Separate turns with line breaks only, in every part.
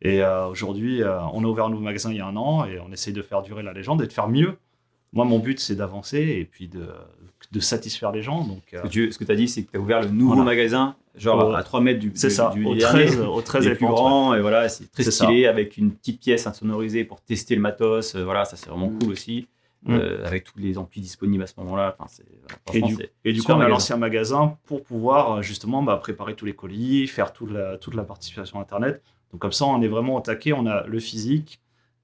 Et aujourd'hui, on a ouvert un nouveau magasin il y a 1 an et on essaye de faire durer la légende et de faire mieux. Moi, mon but, c'est d'avancer et puis de satisfaire les gens. Donc,
Ce que tu as dit, c'est que tu as ouvert le nouveau
Voilà.
magasin, genre à 3 mètres
c'est ça,
du
au
dernier.
13, au 13
Il est
les
plus
pentes,
grand, et voilà, c'est très
C'est
stylé, avec une petite pièce insonorisée pour tester le matos. Voilà, ça c'est vraiment
Mm.
cool aussi, avec tous les amplis disponibles à ce moment-là. Enfin,
Et du coup, on a lancé un magasin pour pouvoir justement préparer tous les colis, faire toute la participation Internet. Donc comme ça, on est vraiment au taquet. On a le physique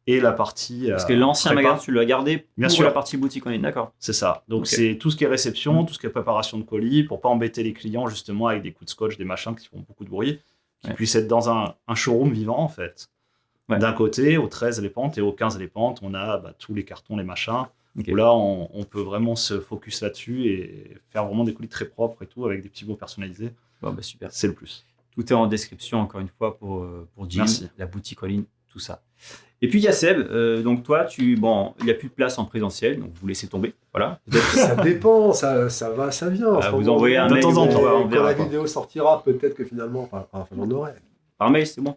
et la partie
Parce que l'ancien
prépa.
magasin, tu l'as gardé
Bien
pour
sûr.
la partie boutique en ligne, d'accord.
C'est ça. Donc
Ok.
c'est tout ce qui est réception, tout ce qui est préparation de colis, pour pas embêter les clients justement avec des coups de scotch, des machins qui font beaucoup de bruit, qui
Ouais.
puissent être dans un showroom vivant en fait.
Ouais.
D'un côté, au 13 les pentes et au 15 les pentes, on a tous les cartons, les machins.
Ok.
Où là, on peut vraiment se focus là-dessus et faire vraiment des colis très propres et tout, avec des petits mots personnalisés.
Bon, bah, super.
C'est le plus.
Tout est en description, encore une fois, pour Jim,
Merci.
la boutique en ligne, tout ça. Et puis il y a Seb, donc toi, il n'y a plus de place en présentiel, donc vous laissez tomber, voilà.
Ça dépend, ça va, ça vient. En ce
Vous
moment.
envoyez un
De
mail,
temps en temps,
on
Quand
verra,
la
quoi.
vidéo sortira, peut-être que finalement, j'en aurai.
Par mail, c'est bon.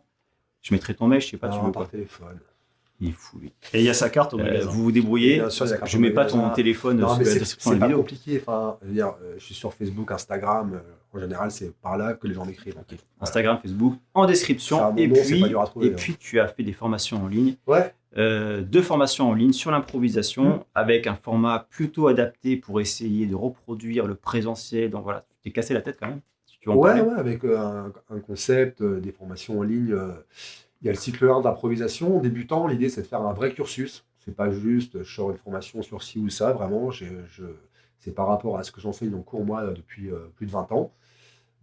Je mettrai ton mail, je sais pas, tu
Alors,
veux
par
quoi.
téléphone.
Il est fou, lui.
Et il y a sa carte au magasin.
Vous vous débrouillez,
Bien sûr, il y a carte
je
au
mets pas ton
magasin.
téléphone
Non,
sur
mais
la
c'est
description de la
pas
vidéo.
compliqué. Enfin, je veux dire, je suis sur Facebook, Instagram. En général, c'est par là que les gens m'écrivent.
Ok. Instagram, Facebook, en description.
Ça, mon
Et
nom, c'est pas dur à trouver,
puis, tu as fait des formations en ligne.
Ouais.
2 formations en ligne sur l'improvisation avec un format plutôt adapté pour essayer de reproduire le présentiel. Donc voilà, tu t'es cassé la tête quand même. Si tu veux en parler.
Ouais, avec un concept, des formations en ligne. Il y a le cycle 1 d'improvisation. Débutant, l'idée, c'est de faire un vrai cursus. C'est pas juste, je sors une formation sur ci ou ça. Vraiment, c'est par rapport à ce que j'enseigne en cours, moi, depuis plus de 20 ans.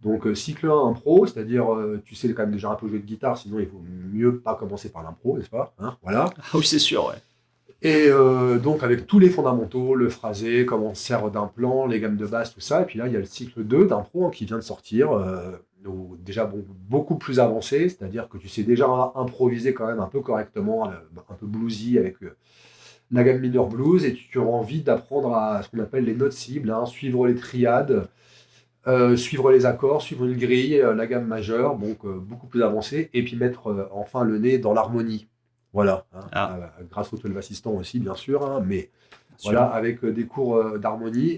Donc, cycle 1, impro, c'est-à-dire, tu sais quand même déjà un peu jouer de guitare, sinon il vaut mieux pas commencer par l'impro, n'est-ce pas, hein, voilà.
Ah oui, c'est sûr, ouais.
Et donc, avec tous les fondamentaux, le phrasé, comment on sert d'un plan, les gammes de basse, tout ça. Et puis là, il y a le cycle 2 d'impro qui vient de sortir, déjà beaucoup plus avancé, c'est-à-dire que tu sais déjà improviser quand même un peu correctement, un peu bluesy avec la gamme mineur blues, et tu as envie d'apprendre à ce qu'on appelle les notes cibles, hein, suivre les triades, suivre les accords, suivre une grille, la gamme majeure, donc beaucoup plus avancé, et puis mettre enfin le nez dans l'harmonie. Voilà, hein, grâce au 12 assistant aussi, bien sûr, hein, mais voilà, avec des cours d'harmonie.